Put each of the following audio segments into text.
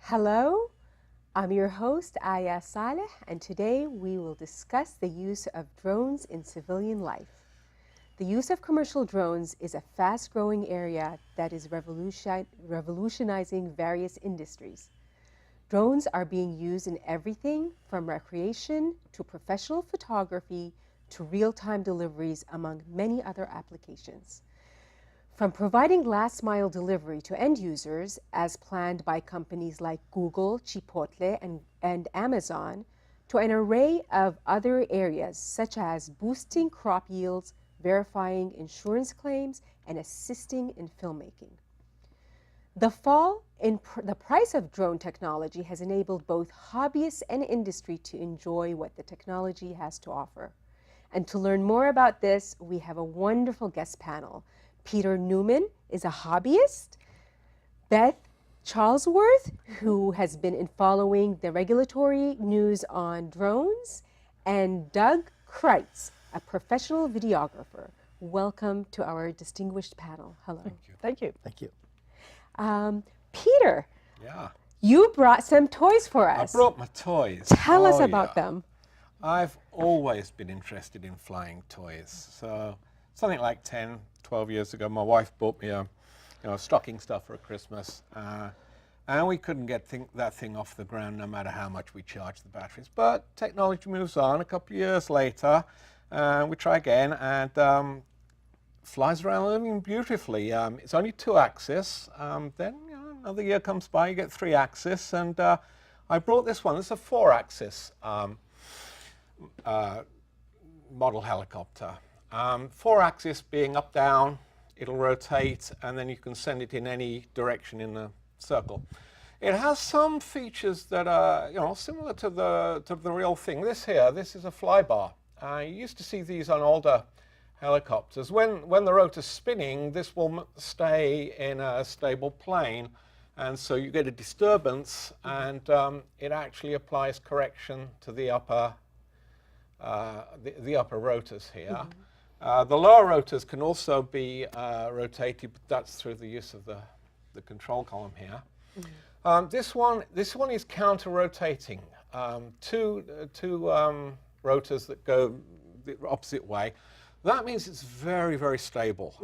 Hello, I'm your host, Aya Saleh, and today we will discuss the use of drones in civilian life. The use of commercial drones is a fast-growing area that is revolutionizing various industries. Drones are being used in everything from recreation to professional photography to real-time deliveries, among many other applications. From providing last-mile delivery to end users, as planned by companies like Google, Chipotle, and Amazon, to an array of other areas such as boosting crop yields, verifying insurance claims, and assisting in filmmaking. The fall in the price of drone technology has enabled both hobbyists and industry to enjoy what the technology has to offer. And to learn more about this, we have a wonderful guest panel. Peter Newman is a hobbyist. Beth Charlesworth, who has been following the regulatory news on drones, and Doug Kreitz, a professional videographer. Welcome to our distinguished panel. Hello. Thank you. Thank you. Thank you. Peter, Yeah. you brought some toys for us. I brought my toys. Tell us about them. I've always been interested in flying toys. So something like 10, 12 years ago, my wife bought me a stocking stuffer at Christmas. And we couldn't get that thing off the ground no matter how much we charged the batteries. But technology moves on. A couple of years later, we try again, and flies around living beautifully. It's only 2-axis. Then another year comes by, you get 3-axis, and I brought this one. This is a 4-axis model helicopter. 4-axis being up, down, it'll rotate, and then you can send it in any direction in a circle. It has some features that are similar to the real thing. This is a flybar. You used to see these on older helicopters. When the rotor's spinning, this will stay in a stable plane, and so you get a disturbance, and it actually applies correction to the upper rotors here. The lower rotors can also be rotated, but that's through the use of the control column here. This one is counter-rotating. Two rotors that go the opposite way. That means it's very, very stable.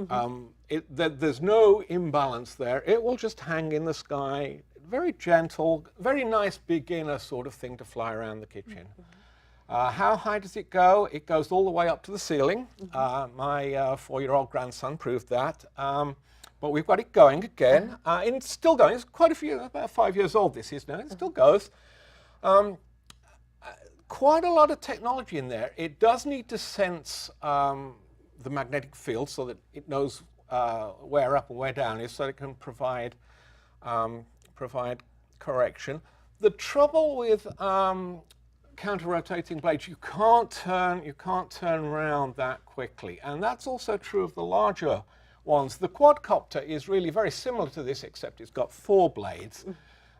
There's no imbalance there. It will just hang in the sky, very gentle, very nice beginner sort of thing to fly around the kitchen. How high does it go? It goes all the way up to the ceiling. My 4-year-old grandson proved that. But we've got it going again. And it's still going. It's quite a few, about 5 years old this is now. It still goes. Quite a lot of technology in there. It does need to sense the magnetic field so that it knows where up and where down is, so it can provide correction. The trouble with counter-rotating blades, you can't turn around that quickly, and that's also true of the larger ones. The quadcopter is really very similar to this, except it's got 4 blades,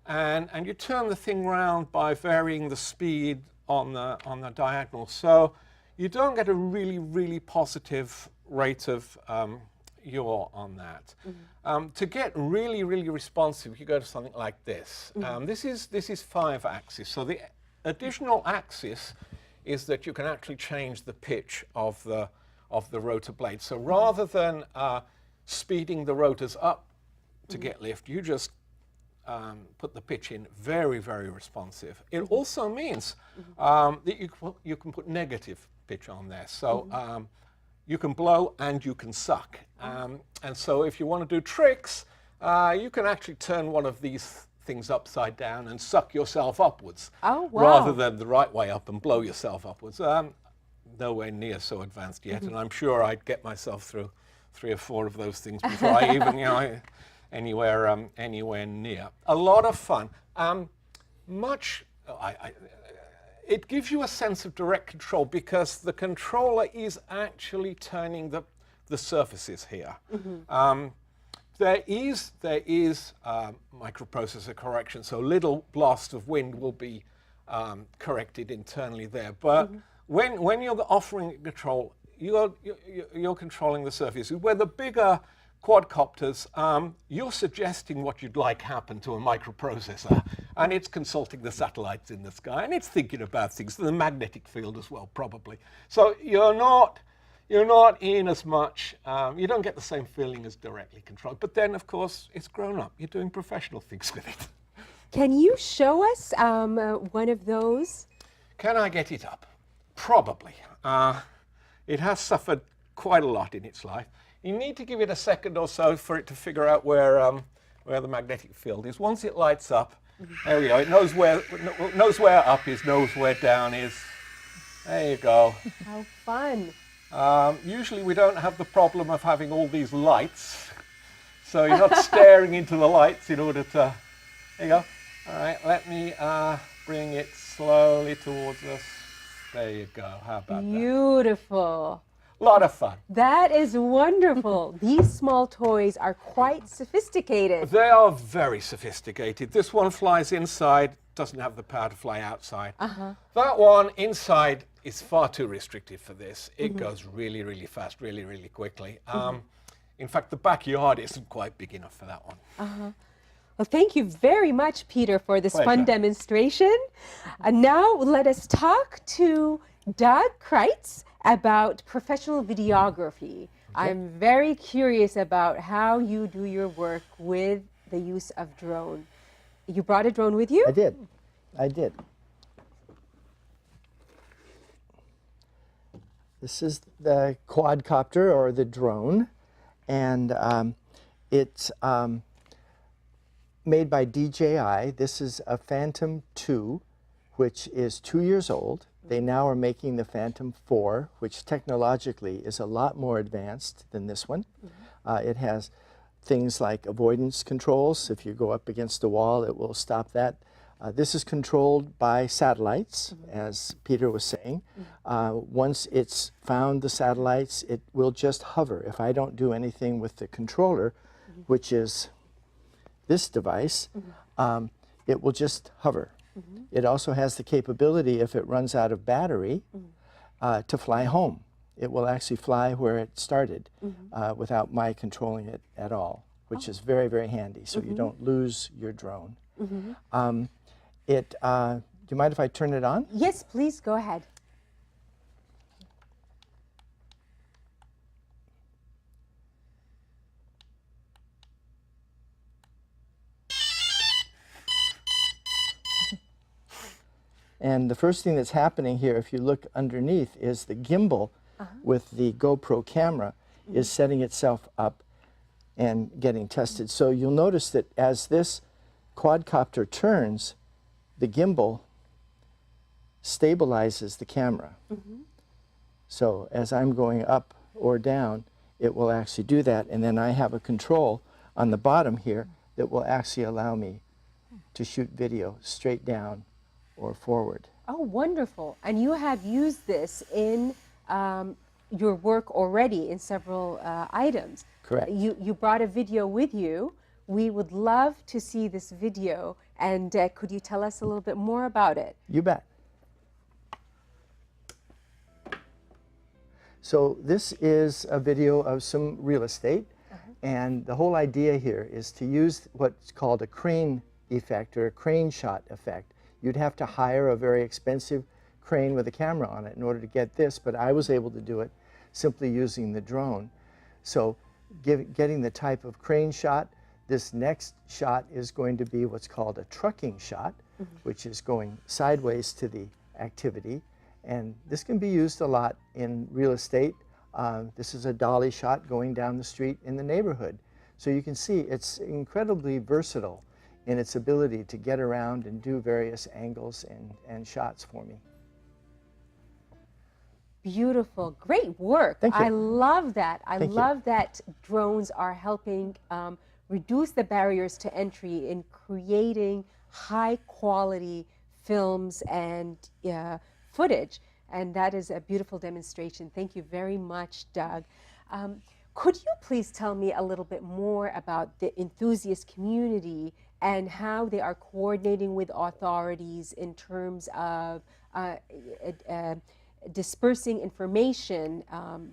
and you turn the thing round by varying the speed on the diagonal, so you don't get a really positive rate of yaw on that. To get really responsive, you go to something like this. This is 5-axis, so the additional axis is that you can actually change the pitch of the rotor blade. So rather than speeding the rotors up to get lift, you just put the pitch in very responsive. It also means that you can put negative pitch on there. So you can blow and you can suck. And so if you want to do tricks, you can actually turn one of these things upside down and suck yourself upwards. Oh, wow. Rather than the right way up and blow yourself upwards. Nowhere near so advanced yet, and I'm sure I'd get myself through 3 or 4 of those things before I even anywhere near. A lot of fun. It gives you a sense of direct control because the controller is actually turning the surfaces here. There is microprocessor correction, so little blast of wind will be corrected internally there. But when you're offering control, you're controlling the surface. Where the bigger quadcopters, you're suggesting what you'd like happen to a microprocessor, and it's consulting the satellites in the sky, and it's thinking about things, the magnetic field as well, probably. So you're not in as much, you don't get the same feeling as directly controlled. But then, of course, it's grown up. You're doing professional things with it. Can you show us one of those? Can I get it up? Probably. It has suffered quite a lot in its life. You need to give it a second or so for it to figure out where the magnetic field is. Once it lights up, there we go. It knows where up is, knows where down is. There you go. How fun. Usually we don't have the problem of having all these lights. So you're not staring into the lights in order to... There you go. All right, let me bring it slowly towards us. There you go. How about that? Beautiful. A lot of fun. That is wonderful. These small toys are quite sophisticated. They are very sophisticated. This one flies inside, doesn't have the power to fly outside. That one inside is far too restrictive for this. It goes really, really fast, really, really quickly. In fact, the backyard isn't quite big enough for that one. Well, thank you very much, Peter, for this fun Pleasure. demonstration. And now let us talk to Doug Kreitz about professional videography. I'm very curious about how you do your work with the use of drone. You brought a drone with you? I did. I did. This is the quadcopter, or the drone, and it's made by DJI. This is a Phantom 2, which is 2 years old. They now are making the Phantom 4, which technologically is a lot more advanced than this one. It has things like avoidance controls. If you go up against a wall, it will stop that. This is controlled by satellites, as Peter was saying. Once it's found the satellites, it will just hover. If I don't do anything with the controller, which is this device, it will just hover. It also has the capability, if it runs out of battery, to fly home. It will actually fly where it started without my controlling it at all, which is very, very handy, so you don't lose your drone. Do you mind if I turn it on? Yes, please, go ahead. And the first thing that's happening here, if you look underneath, is the gimbal with the GoPro camera is setting itself up and getting tested. So you'll notice that as this quadcopter turns, the gimbal stabilizes the camera. So as I'm going up or down, it will actually do that. And then I have a control on the bottom here that will actually allow me to shoot video straight down or forward. Oh, wonderful. And you have used this in your work already in several items. Correct. You brought a video with you. We would love to see this video. And could you tell us a little bit more about it? You bet. So this is a video of some real estate. And the whole idea here is to use what's called a crane effect, or a crane shot effect. You'd have to hire a very expensive crane with a camera on it in order to get this, but I was able to do it simply using the drone. So getting the type of crane shot, this next shot is going to be what's called a trucking shot, which is going sideways to the activity. And this can be used a lot in real estate. This is a dolly shot going down the street in the neighborhood. So you can see it's incredibly versatile in its ability to get around and do various angles and shots for me. Beautiful, great work. Thank you. I love that. I Thank you. love that drones are helping reduce the barriers to entry in creating high quality films and footage. And that is a beautiful demonstration. Thank you very much, Doug. Could you please tell me a little bit more about the enthusiast community and how they are coordinating with authorities in terms of dispersing information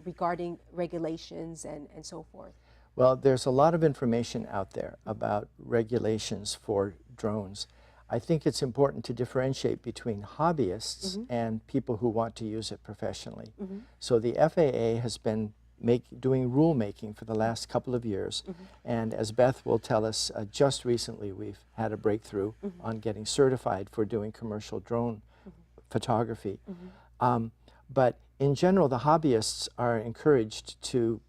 regarding regulations and so forth? Well, there's a lot of information out there about regulations for drones. I think it's important to differentiate between hobbyists and people who want to use it professionally. So the FAA has been doing rulemaking for the last couple of years, and as Beth will tell us, just recently we've had a breakthrough on getting certified for doing commercial drone photography. But in general, the hobbyists are encouraged to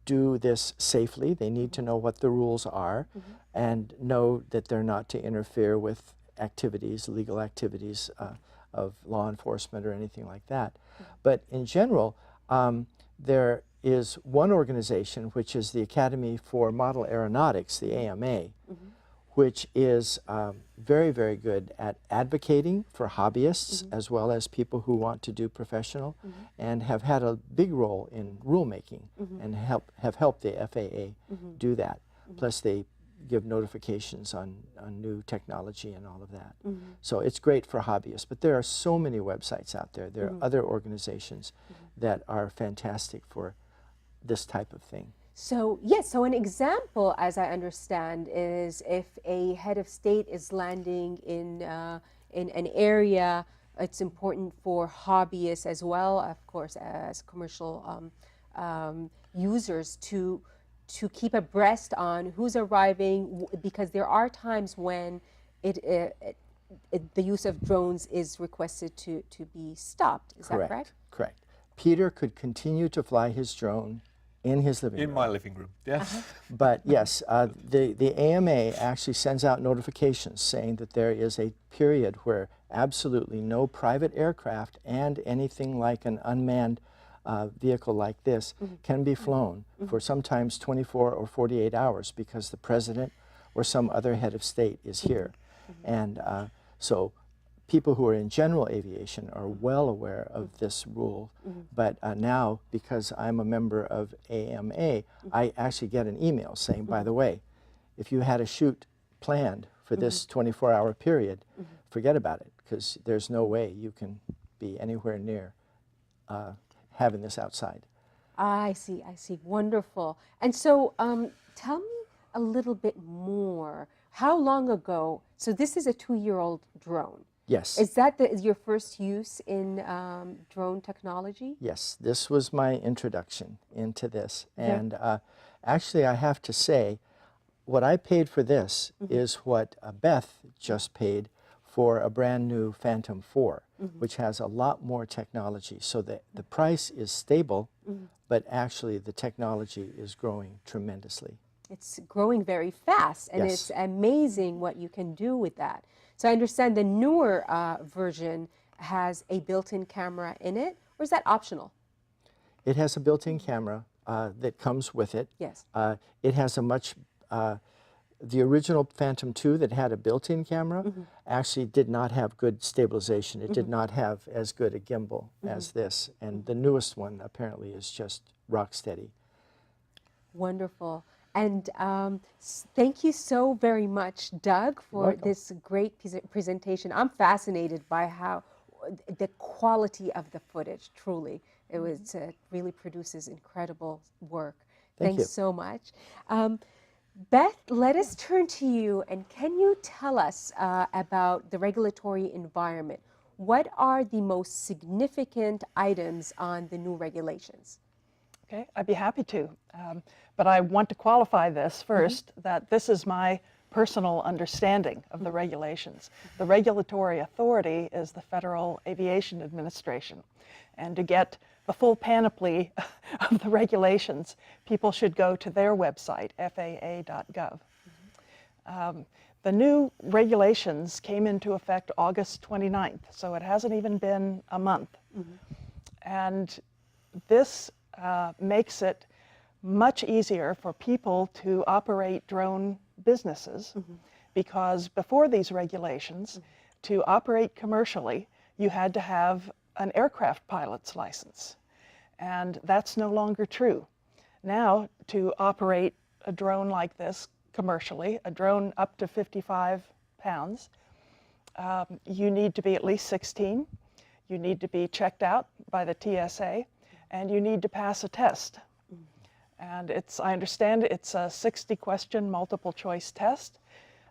do this safely. They need to know what the rules are and know that they're not to interfere with activities, legal activities of law enforcement or anything like that. But in general, there is one organization, which is the Academy for Model Aeronautics, the AMA, which is very, very good at advocating for hobbyists as well as people who want to do professional, and have had a big role in rulemaking and have helped the FAA do that. Plus they give notifications on new technology and all of that. So it's great for hobbyists, but there are so many websites out there. There are other organizations that are fantastic for this type of thing. So yes, so an example, as I understand, is if a head of state is landing in an area, it's important for hobbyists as well, of course, as commercial users to keep abreast on who's arriving, because there are times when the use of drones is requested to be stopped. Is that correct? Correct. Peter could continue to fly his drone in his living room. In my living room, yes. But yes, the AMA actually sends out notifications saying that there is a period where absolutely no private aircraft and anything like an unmanned vehicle like this can be flown for sometimes 24 or 48 hours because the president or some other head of state is here. And so people who are in general aviation are well aware of this rule, but now, because I'm a member of AMA, I actually get an email saying, by the way, if you had a shoot planned for this 24-hour period, forget about it, because there's no way you can be anywhere near having this outside. I see, wonderful. And so tell me a little bit more. How long ago, so this is a 2-year-old drone. Yes. Is that your first use in drone technology? Yes, this was my introduction into this. And actually, I have to say, what I paid for this is what Beth just paid for a brand new Phantom 4, which has a lot more technology. So the price is stable, but actually the technology is growing tremendously. It's growing very fast, and it's amazing what you can do with that. So I understand the newer version has a built-in camera in it, or is that optional? It has a built-in camera that comes with it. Yes. It has a much, the original Phantom 2 that had a built-in camera actually did not have good stabilization. It did not have as good a gimbal as this. And the newest one apparently is just rock steady. Wonderful. And thank you so very much, Doug, for this great presentation. I'm fascinated by how the quality of the footage, truly. It was really produces incredible work. Thanks so much. Beth, let us turn to you, and can you tell us about the regulatory environment? What are the most significant items on the new regulations? Okay, I'd be happy to. But I want to qualify this first, that this is my personal understanding of the regulations. The regulatory authority is the Federal Aviation Administration. And to get the full panoply of the regulations, people should go to their website, faa.gov. The new regulations came into effect August 29th, so it hasn't even been a month. And this makes it much easier for people to operate drone businesses, because before these regulations, to operate commercially, you had to have an aircraft pilot's license, and that's no longer true. Now, to operate a drone like this commercially, a drone up to 55 pounds, you need to be at least 16, you need to be checked out by the TSA, and you need to pass a test. And I understand it's a 60-question multiple choice test.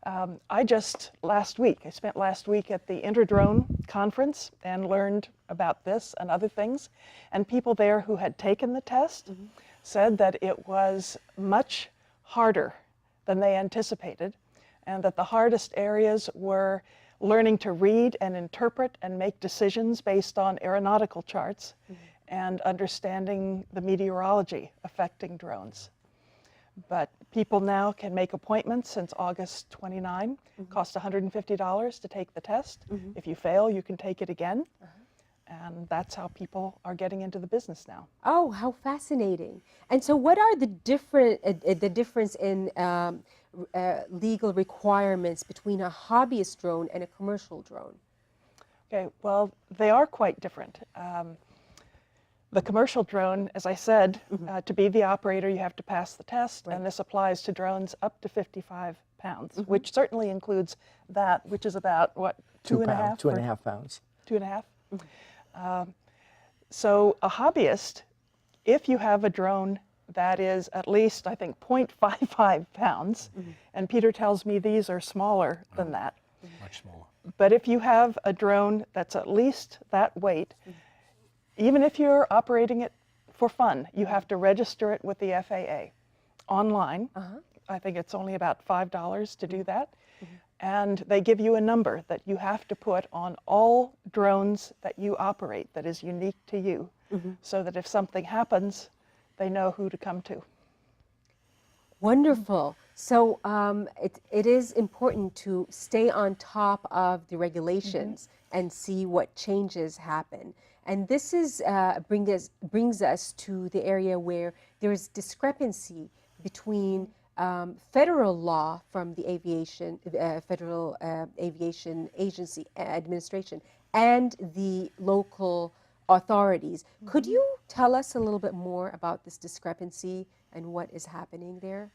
I spent last week at the Interdrone conference and learned about this and other things. And people there who had taken the test said that it was much harder than they anticipated, and that the hardest areas were learning to read and interpret and make decisions based on aeronautical charts and understanding the meteorology affecting drones. But people now can make appointments since August 29. Costs $150 to take the test. If you fail, you can take it again. And that's how people are getting into the business now. Oh, how fascinating. And so what are the difference in legal requirements between a hobbyist drone and a commercial drone? Okay, well, they are quite different. The commercial drone, as I said, to be the operator, you have to pass the test, and this applies to drones up to 55 pounds, which certainly includes that, which is about, what, two and a half pounds? 2.5. So a hobbyist, if you have a drone that is at least, I think, 0.55 pounds, and Peter tells me these are smaller than that. Much smaller. But if you have a drone that's at least that weight, even if you're operating it for fun, you have to register it with the FAA online. I think it's only about $5 to do that. And they give you a number that you have to put on all drones that you operate that is unique to you, so that if something happens, they know who to come to. Wonderful. So it is important to stay on top of the regulations and see what changes happen. And this is brings us to the area where there is discrepancy between federal law from the Federal Aviation Agency Administration and the local authorities. Could you tell us a little bit more about this discrepancy and what is happening there?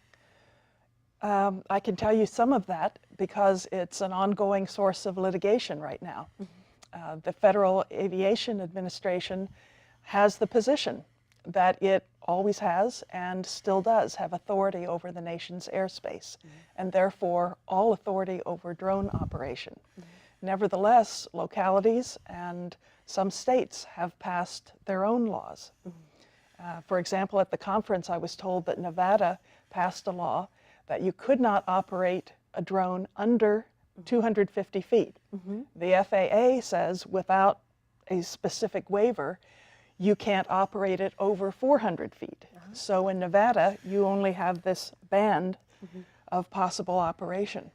I can tell you some of that because it's an ongoing source of litigation right now. The Federal Aviation Administration has the position that it always has and still does have authority over the nation's airspace, and therefore all authority over drone operation. Nevertheless, localities and some states have passed their own laws. For example, at the conference I was told that Nevada passed a law that you could not operate a drone under 250 feet. The FAA says without a specific waiver, you can't operate it over 400 feet. So in Nevada, you only have this band of possible operation,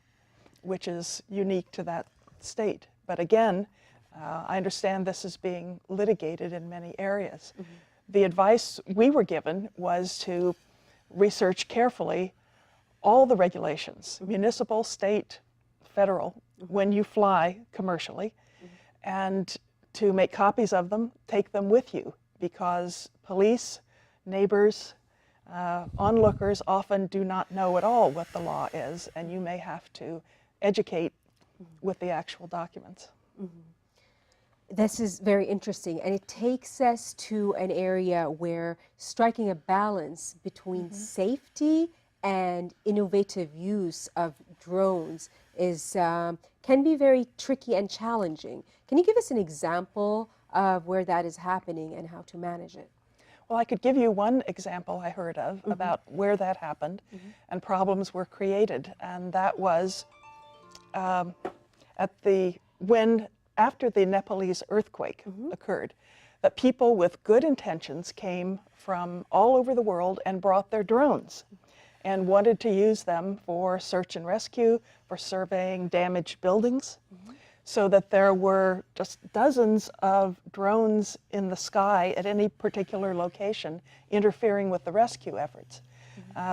which is unique to that state. But again, I understand this is being litigated in many areas. The advice we were given was to research carefully all the regulations, municipal, state, federal, when you fly commercially, and to make copies of them, take them with you, because police, neighbors, onlookers often do not know at all what the law is, and you may have to educate with the actual documents. This is very interesting, and it takes us to an area where striking a balance between safety and innovative use of drones is can be very tricky and challenging. Can you give us an example of where that is happening and how to manage it? Well, I could give you one example I heard of about where that happened and problems were created, and that was after the Nepalese earthquake occurred, that people with good intentions came from all over the world and brought their drones and wanted to use them for search and rescue, for surveying damaged buildings, so that there were just dozens of drones in the sky at any particular location interfering with the rescue efforts.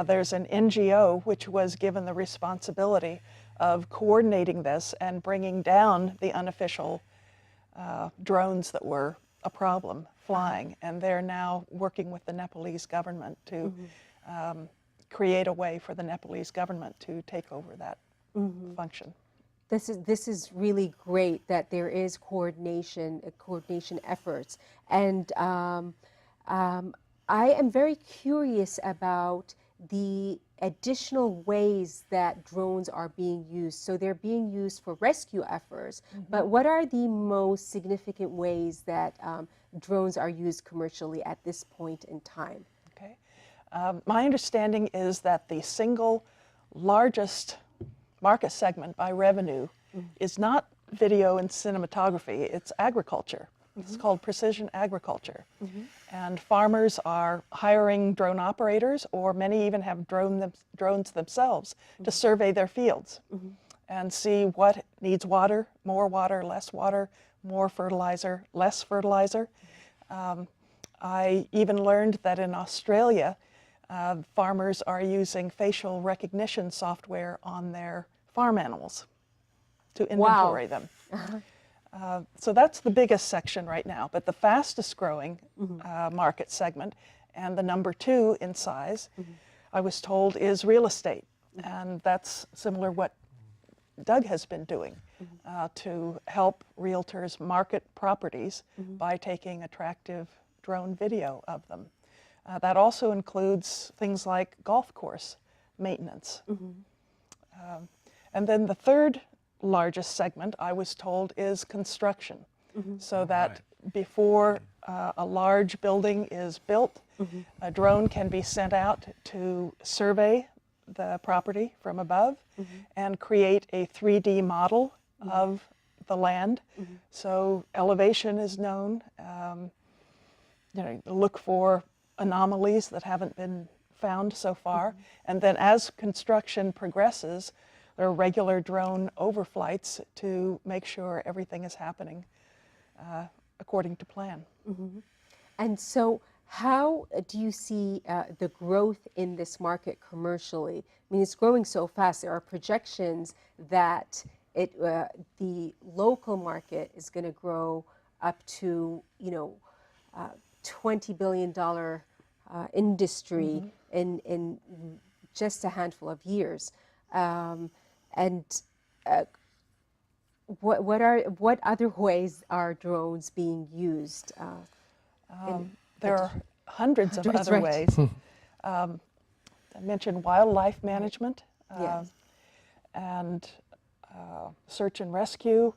There's an NGO which was given the responsibility of coordinating this and bringing down the unofficial drones that were a problem flying, and they're now working with the Nepalese government to create a way for the Nepalese government to take over that function. This is really great that there is coordination efforts, and I am very curious about the additional ways that drones are being used. So they're being used for rescue efforts, but what are the most significant ways that drones are used commercially at this point in time? Okay. My understanding is that the single largest market segment by revenue is not video and cinematography, it's agriculture. It's called precision agriculture. And farmers are hiring drone operators, or many even have drones themselves to survey their fields and see what needs water, less water, more fertilizer, less fertilizer. I even learned that in Australia, farmers are using facial recognition software on their farm animals to inventory them. So that's the biggest section right now, but the fastest growing market segment, and the number 2 in size, I was told, is real estate. And that's similar what Doug has been doing to help realtors market properties by taking attractive drone video of them. That also includes things like golf course maintenance. And then the third largest segment, I was told, is construction. So that before a large building is built, a drone can be sent out to survey the property from above and create a 3D model of the land. So elevation is known. Look for anomalies that haven't been found so far. And then as construction progresses, there are regular drone overflights to make sure everything is happening according to plan. And so how do you see the growth in this market commercially? I mean, it's growing so fast. There are projections that the local market is going to grow up to, $20 billion industry in just a handful of years. What other ways are drones being used? There are hundreds of other right. ways. I mentioned wildlife management Yes. and search and rescue,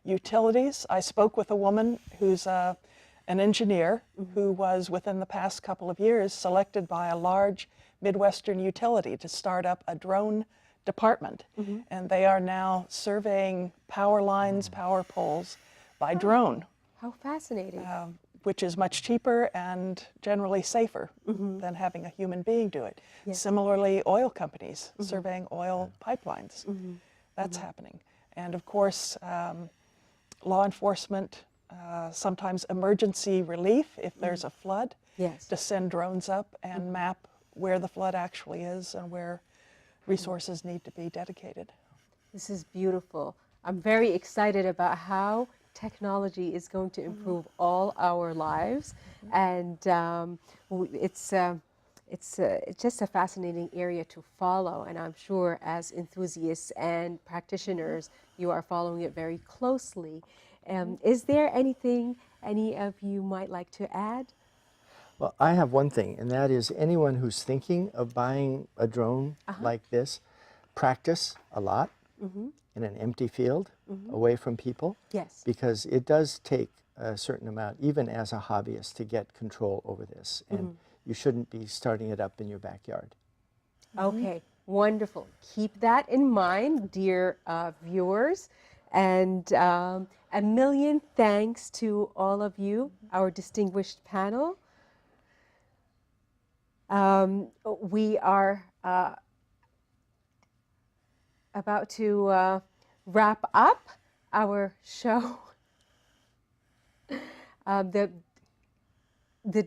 utilities. I spoke with a woman who's an engineer who was, within the past couple of years, selected by a large Midwestern utility to start up a drone department. And they are now surveying power lines, power poles by drone. How fascinating. Which is much cheaper and generally safer than having a human being do it. Yes. Similarly, oil companies surveying oil pipelines. That's happening. And of course, law enforcement, sometimes emergency relief if there's a flood, Yes. to send drones up and map where the flood actually is and where resources need to be dedicated. This is beautiful. I'm very excited about how technology is going to improve all our lives, and it's just a fascinating area to follow, and I'm sure as enthusiasts and practitioners you are following it very closely. Is there anything any of you might like to add? Well, I have one thing, and that is anyone who's thinking of buying a drone like this, practice a lot in an empty field, away from people. Yes. Because it does take a certain amount, even as a hobbyist, to get control over this. And you shouldn't be starting it up in your backyard. Okay, wonderful. Keep that in mind, dear viewers. And a million thanks to all of you, our distinguished panel. We are about to wrap up our show. The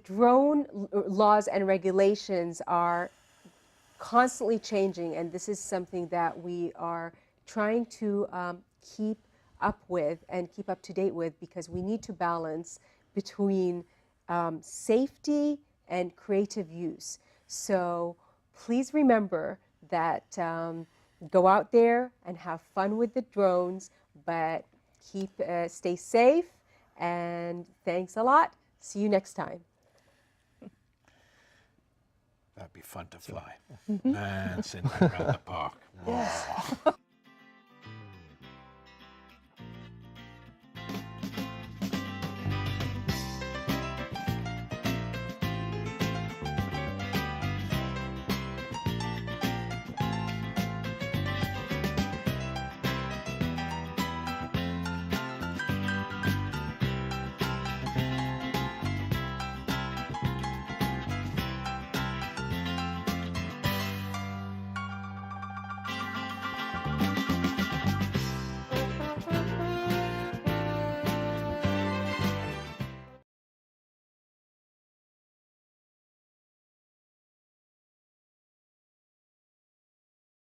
drone laws and regulations are constantly changing, and this is something that we are trying to keep up with and keep up to date with, because we need to balance between safety and creative use. So please remember that go out there and have fun with the drones, but stay safe, and thanks a lot. See you next time. That'd be fun to fly. Man, send me around the park. Whoa.